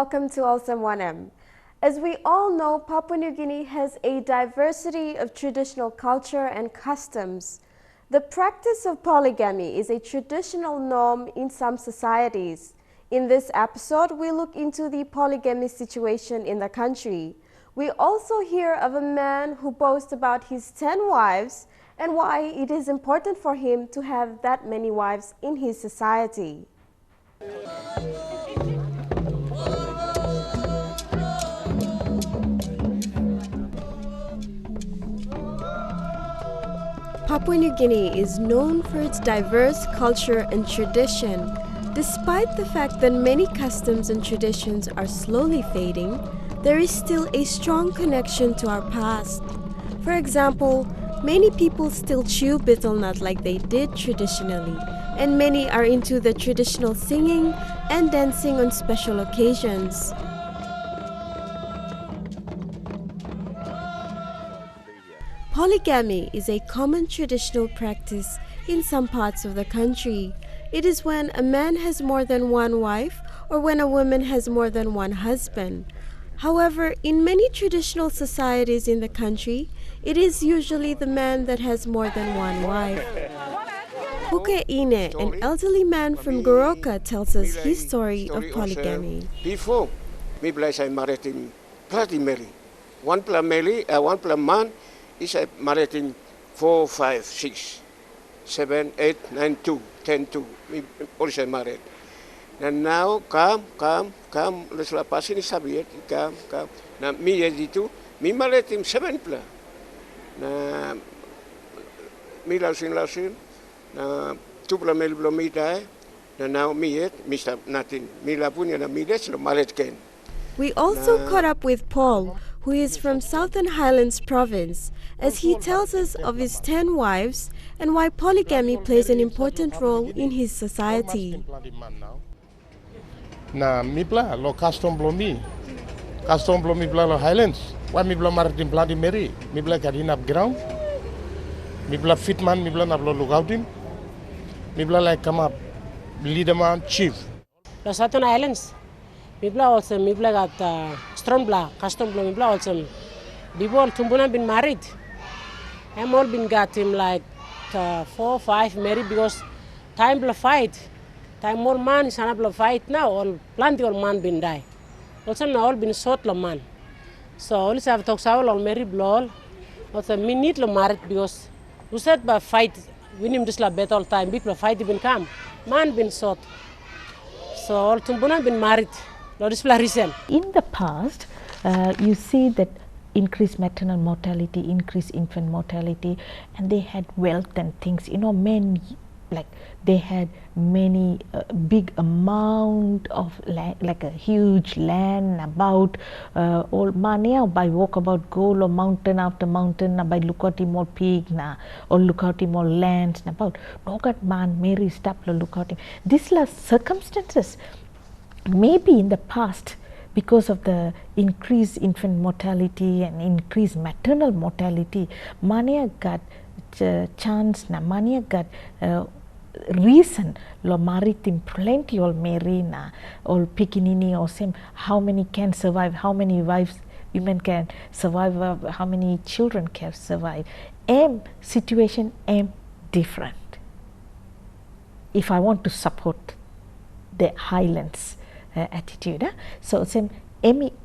welcome to Olsem Wanem. As we all know, Papua New Guinea has a diversity of traditional culture and customs. The practice of polygamy is a traditional norm in some societies. In this episode, we look into the polygamy situation in the country. We also hear of a man who boasts about his 10 wives and why it is important for him to have that many wives in his society. Papua New Guinea is known for its diverse culture and tradition. Despite the fact that many customs and traditions are slowly fading, there is still a strong connection to our past. For example, many people still chew betel nut like they did traditionally, and many are into the traditional singing and dancing on special occasions. Polygamy is a common traditional practice in some parts of the country. It is when a man has more than one wife or when a woman has more than one husband. However, in many traditional societies in the country, it is usually the man that has more than one wife. Puke Ine, an elderly man from Goroka, tells us his story of polygamy. Before, maybe I married him bloody Mary. One man is married in 4, 5, 6, 7, 8, 9, 2, 10, 2. We also married. And now come. Lepas ini sabiat, come. Na mi itu, mi married him 7 pula. Na mi lausin. Na 2 pula mel belum mi dah. Na now mi Mr. Nothing. Mi la punya na mi dah married again. We also caught up with Paul, who is from Southern Highlands Province, as he tells us of his 10 wives and why polygamy plays an important role in his society. Na mi pla lo custom blomi pla lo Highlands. Why mi pla maritim bloody Mary? Mi pla kadin up ground. Mi pla fitman mi pla na lo lookoutim. Mi pla like come up leaderman chief. Lo Southern Highlands. Mibla also got strong bla custom bla mibla also before Tumbuna been married. I'm all been got him like 4, 5 married because time bla fight. Time more man is another fight now. All plenty of man been die. Also now all been short la man. So all is have talk saw all married bla. Also me need la married because we said by fight win him this la bet all time. Big la fight been come. Man been short. So all Tumbuna been married. In the past, you see that increased maternal mortality, increased infant mortality, and they had wealth and things. You know, men, like they had many big amount of land, like a huge land about all money. By walk about goal or mountain after mountain, by look at him all pig na, or look at him all lands about. Look at man, Mary stop look at him. These are circumstances. Maybe in the past, because of the increased infant mortality and increased maternal mortality, Mania got chance na, Mania got reason lo maritim plenty all marina, all pikinini or same, how many can survive, how many wives women can survive, how many children can survive. Situation different. If I want to support the Highlands attitude. So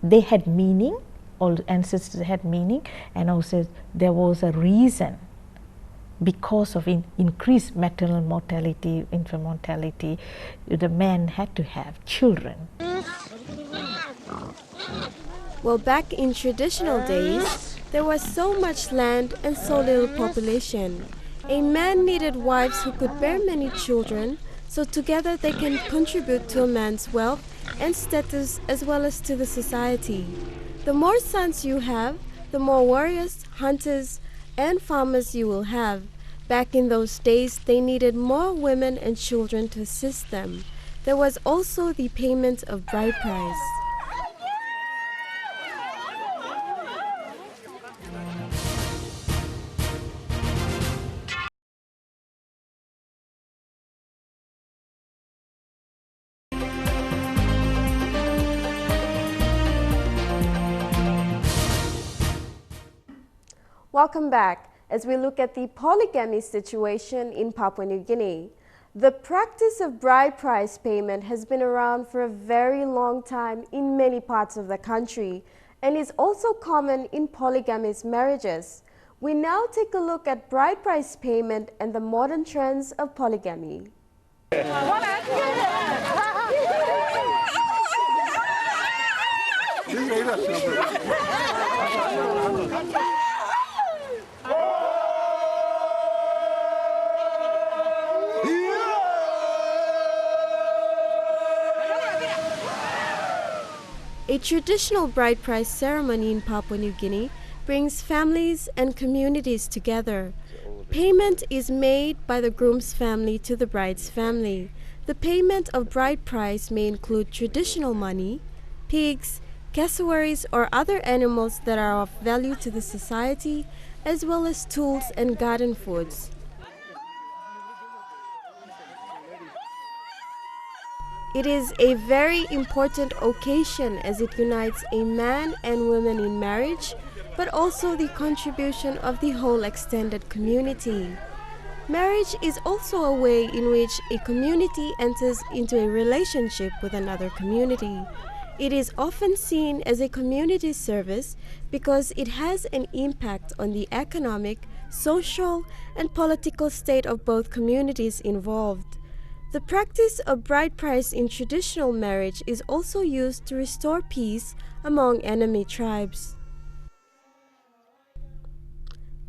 they had meaning, all ancestors had meaning, and also there was a reason because of increased maternal mortality, infant mortality, the man had to have children. Well, back in traditional days, there was so much land and so little population. A man needed wives who could bear many children, so together they can contribute to a man's wealth and status as well as to the society. The more sons you have, the more warriors, hunters, and farmers you will have. Back in those days, they needed more women and children to assist them. There was also the payment of bride price. Welcome back as we look at the polygamy situation in Papua New Guinea. The practice of bride price payment has been around for a very long time in many parts of the country and is also common in polygamous marriages. We now take a look at bride price payment and the modern trends of polygamy. A traditional bride price ceremony in Papua New Guinea brings families and communities together. Payment is made by the groom's family to the bride's family. The payment of bride price may include traditional money, pigs, cassowaries, or other animals that are of value to the society, as well as tools and garden foods. It is a very important occasion as it unites a man and woman in marriage, but also the contribution of the whole extended community. Marriage is also a way in which a community enters into a relationship with another community. It is often seen as a community service because it has an impact on the economic, social, and political state of both communities involved. The practice of bride price in traditional marriage is also used to restore peace among enemy tribes.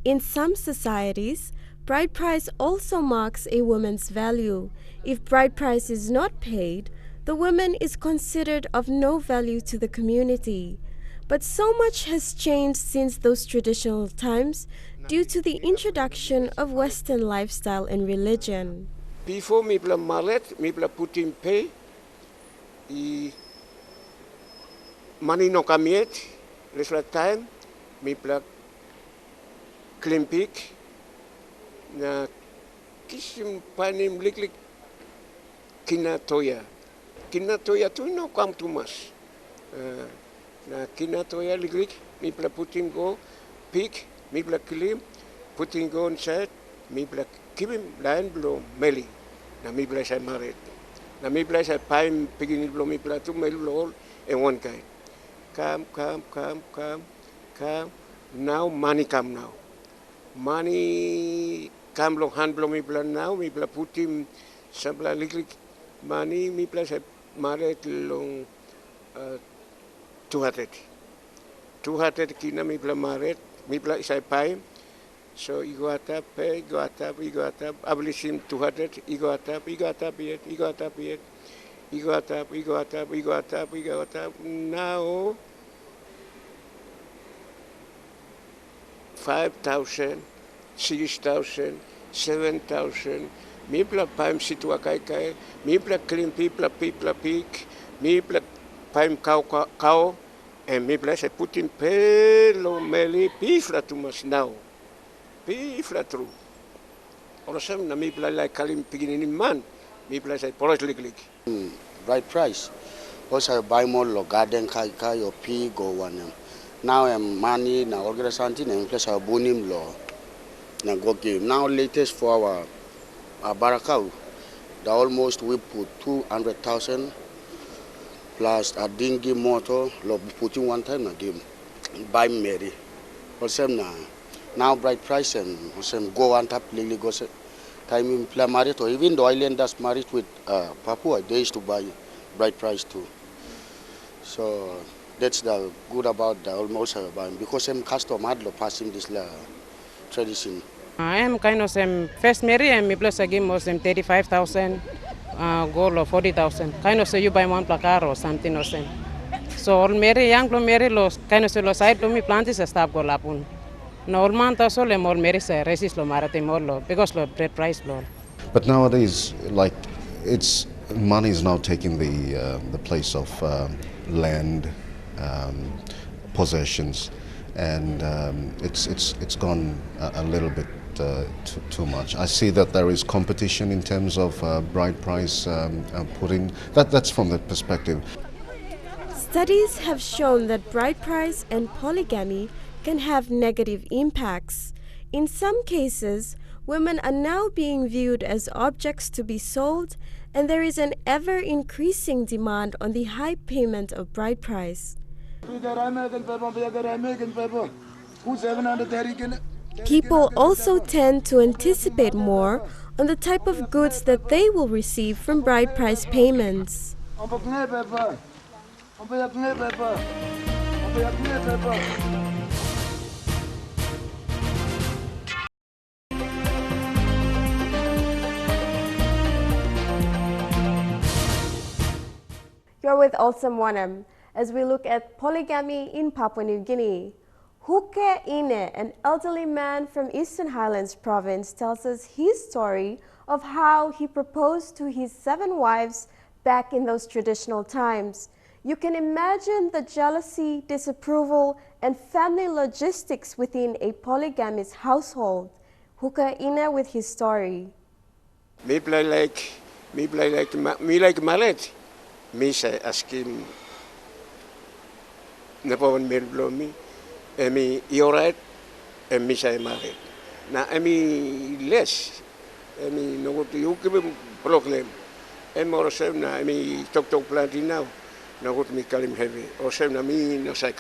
In some societies, bride price also marks a woman's value. If bride price is not paid, the woman is considered of no value to the community. But so much has changed since those traditional times due to the introduction of Western lifestyle and religion. Before me bla married, me bla put in pay, money no come yet, rest of time, me bla clean pig, na kisim panim liklik kina toya tu no come too much, na kina toya liklik, me bla put in go pig, me bla clean, put in go inside, me bla keep him blind blow melly. Na mi bless I married. Na mi bless I pine pigin blow mi bla two male blow and one guy. Come. Now money come now. Money come blow hand blow mi bla now. Mi bla put him some bla lick money. Mi bless I married long 200. 200 kina mi bla married. Mi bla I pine. So you got up, abolish him 200, you got up yet. Now 5,000, 6,000, 7,000. Me bla paim situa kai, me bla clean people pig, me bla paim cow, and me bla I put in pelo meli pifla too much now. Pifla true. Olsem na mi bla like kalim pigin in man, mi bla say politically. Bride price. Also buy more lo garden kai or pig or Wanem. Now I'm money na organization na place our bonim lo na go give. Now latest for our barakau, the almost we put 200,000 plus a dingy motor lo putting one time na give buy Mary. Olsem na. Now bride price and some go on top lily goes time in play married or even the islanders married with Papua, they used to buy bride price too. So that's the good about the almost buying because I'm custom had passing this tradition. I am kind of first marry and me plus again was 35,000 gold or 40,000. Kind of say you buy one placar or something or same. So all marry young marry los kind of say los side to me plant is a stop go lapun. Normal also le more meris resist lo marate more lo because lo bread price lo. But nowadays, like money is now taking the place of land, possessions, and it's gone a little bit too much. I see that there is competition in terms of bride price putting. That's from the perspective. Studies have shown that bride price and polygamy can have negative impacts. In some cases, women are now being viewed as objects to be sold, and there is an ever-increasing demand on the high payment of bride price. People also tend to anticipate more on the type of goods that they will receive from bride price payments. You're with Olsem Wanem as we look at polygamy in Papua New Guinea. Huke Ine, an elderly man from Eastern Highlands province, tells us his story of how he proposed to his 7 wives back in those traditional times. You can imagine the jealousy, disapproval, and family logistics within a polygamous household. Huke Ine with his story. Me like mallet. Me say asking Napawan male blow me. Emi you're and me say married. Now emi less. Emi no to you give him proclaim. Emi or sem na emi talk planting now. No go to me call him heavy. Or sem na me no say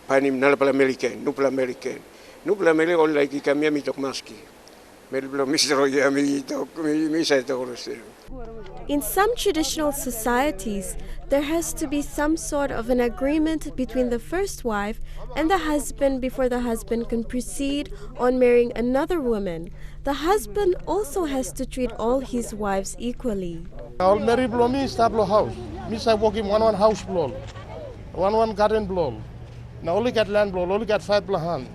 panim nalapal American, nupla American. Nupla American like kami mi talk maski. In some traditional societies, there has to be some sort of an agreement between the first wife and the husband before the husband can proceed on marrying another woman. The husband also has to treat all his wives equally. All marry blow me stablo house. Me say working one house blow, one garden blow. Now only get land blow, only get 5 hand.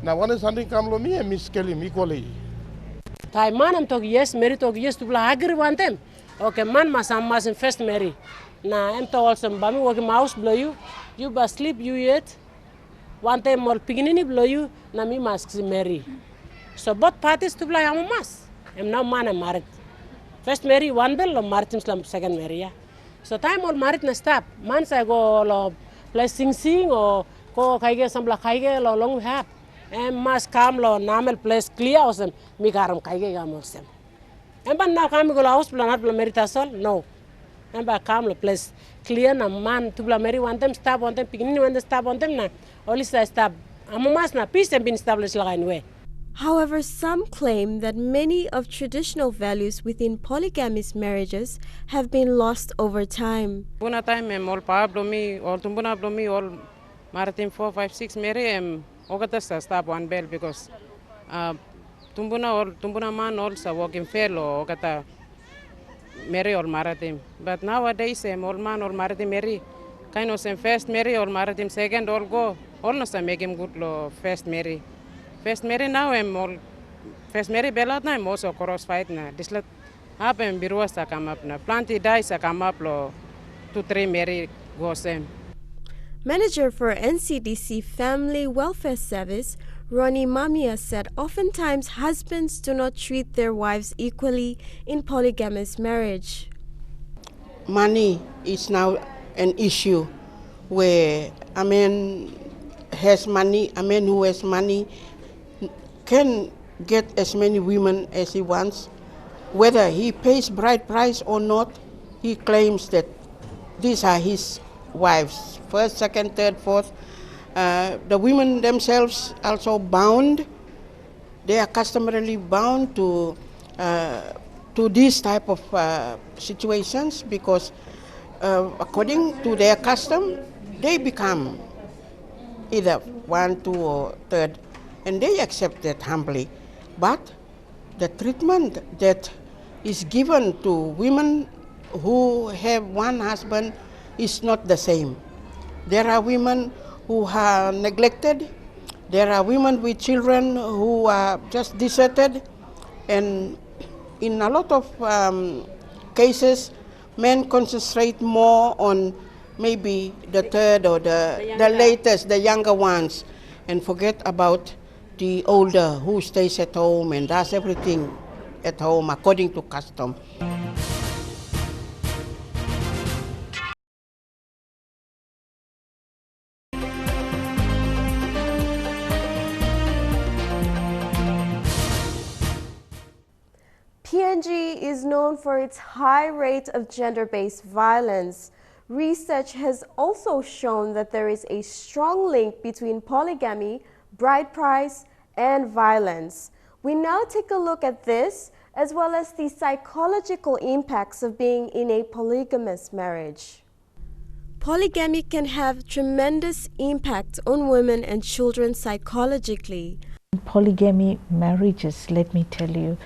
Now one is hunting come lo me and me scale him equally. Tai man talk yes, Mary talk yes to agree one them. Okay, man must first marry. Na em to also bami working mouse blow you but sleep you yet. One time more piginini blow you, na me must marry. So both parties to play am mas. Em now man am married. First marry one bell or married him second marry. Yeah. So time all married na stop. Man say go lo play sing or go kaige some la kaige lo long we have. And mas kam lo namel place clear Olsem mi garam kaige gam Olsem. And but now kam go house plan not merita sol no. And but kam lo place clear na man to bla meri one time stop one time picking one stop one time na only say stop. Amumas na peace and been established la way. However, some claim that many of traditional values within polygamous marriages have been lost over time. Buna time all pa blomi all tumbuna blomi all marathon 4, 5, 6 marry Ogata stop one bell because tumbuna man also working fair or ogata marry or marathon. But nowadays all man or marathon marry kind of same first marry or marathon second all go all no make him good lo first marry. First marry now all first marry belot na also cross fight na dislet happen biruas sa come up na planty dice sa come up lo 2-3 marry go same. Manager for NCDC Family Welfare Service, Ronnie Mamia, said oftentimes husbands do not treat their wives equally in polygamous marriage. Money is now an issue where a man has money, a man who has money can get as many women as he wants. Whether he pays bride price or not, he claims that these are his wives, first, second, third, fourth. The women themselves also bound. They are customarily bound to these type of situations because according to their custom, they become either 1, 2, or third, and they accept that humbly. But the treatment that is given to women who have one husband is not the same. There are women who are neglected. There are women with children who are just deserted. And in a lot of cases, men concentrate more on maybe the third or the latest, the younger ones, and forget about the older who stays at home and does everything at home according to custom. PNG is known for its high rate of gender-based violence. Research has also shown that there is a strong link between polygamy, bride price, and violence. We now take a look at this, as well as the psychological impacts of being in a polygamous marriage. Polygamy can have tremendous impact on women and children psychologically. Polygamy marriages, let me tell you,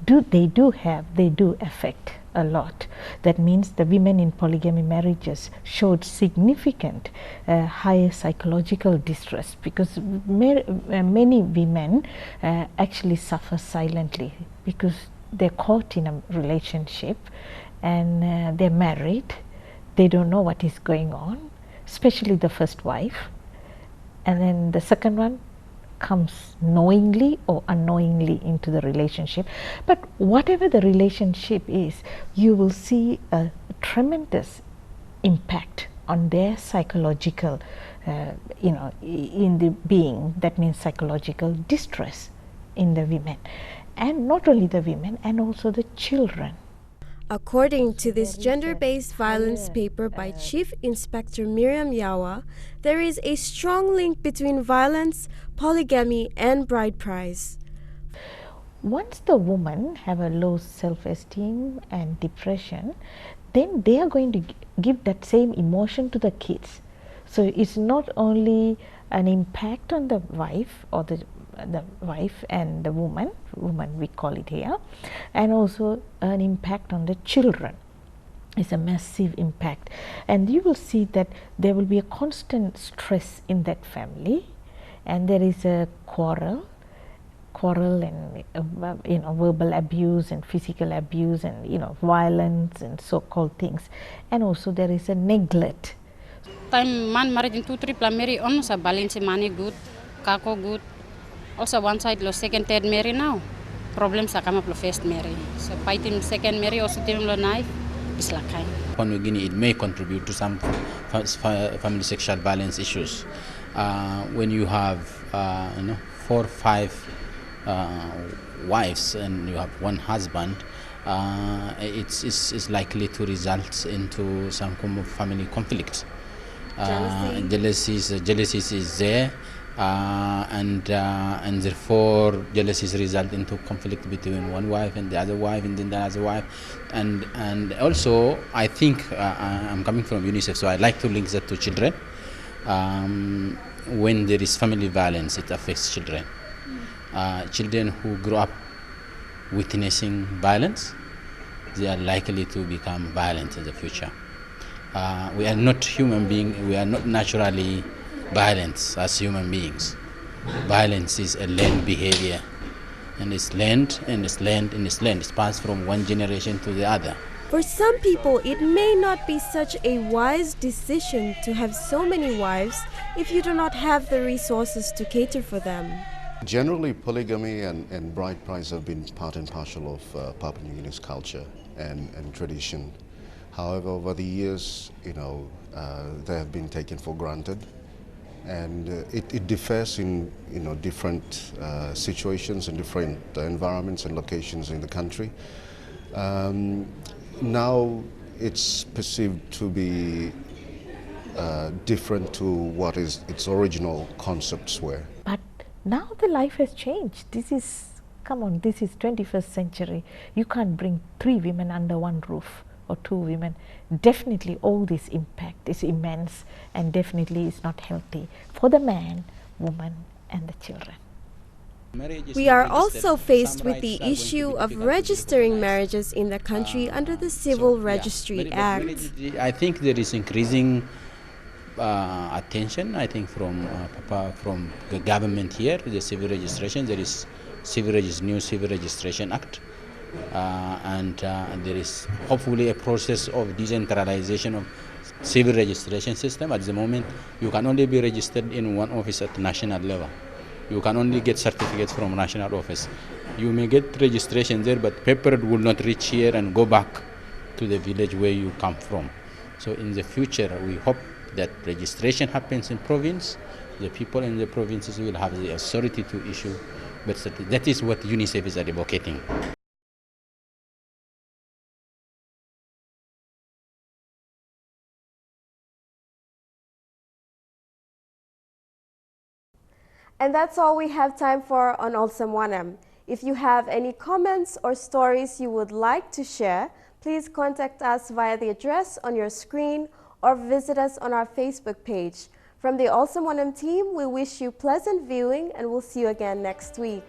they do affect a lot. That means the women in polygamy marriages showed significant higher psychological distress, because many women actually suffer silently because they're caught in a relationship and they're married. They don't know what is going on, especially the first wife, and then the second one comes knowingly or unknowingly into the relationship. But whatever the relationship is, you will see a tremendous impact on their psychological, in the being. That means psychological distress in the women, and not only the women, and also the children. According to this gender-based violence paper by Chief Inspector Miriam Yawa, there is a strong link between violence, polygamy, and bride price. Once the women have a low self-esteem and depression, then they are going to give that same emotion to the kids. So it's not only an impact on the wife or the wife and the woman we call it here, and also an impact on the children. It's a massive impact, and you will see that there will be a constant stress in that family, and there is a quarrel and verbal abuse and physical abuse and violence and so-called things, and also there is a neglect. Time man married in 2-3 plan marry almost a balance money good, kako good. Also one side lo second, third marry now. Problems are come up lo first marry. So fighting second marry also team lo knife is like kind. Papua New Guinea, it may contribute to some family sexual violence issues. When you have 4 or 5 wives and you have one husband, it's likely to result into some kind of family conflict. Jealousy is there. And therefore jealousies result into conflict between one wife and the other wife and then the other wife, and also I think I'm coming from UNICEF, so I like to link that to children. When there is family violence, it affects children. Children who grow up witnessing violence, they are likely to become violent in the future. We are not human beings, we are not naturally violent as human beings. Violence is a learned behavior, and it's learned and it's learned and it's learned. It's passed from one generation to the other. For some people, it may not be such a wise decision to have so many wives if you do not have the resources to cater for them. Generally, polygamy and bride price have been part and parcel of Papua New Guinea's culture and tradition. However, over the years, they have been taken for granted. And it differs in different situations and different environments and locations in the country. Now it's perceived to be different to what its original concepts were. But now the life has changed. This is 21st century. You can't bring 3 women under one roof or 2 women. Definitely all this impact is immense, and definitely is not healthy for the man, woman and the children. We are also faced with the issue of registering marriages in the country under the Civil Registry Act. I think there is increasing attention, I think, from the government here, the civil registration. There is new Civil Registration Act. And there is hopefully a process of decentralization of civil registration system. At the moment, you can only be registered in one office at national level. You can only get certificates from national office. You may get registration there, but paper will not reach here and go back to the village where you come from. So in the future, we hope that registration happens in province. The people in the provinces will have the authority to issue birth certificates. That is what UNICEF is advocating. And that's all we have time for on Olsem Wanem. If you have any comments or stories you would like to share, please contact us via the address on your screen or visit us on our Facebook page. From the Olsem Wanem team, we wish you pleasant viewing and we'll see you again next week.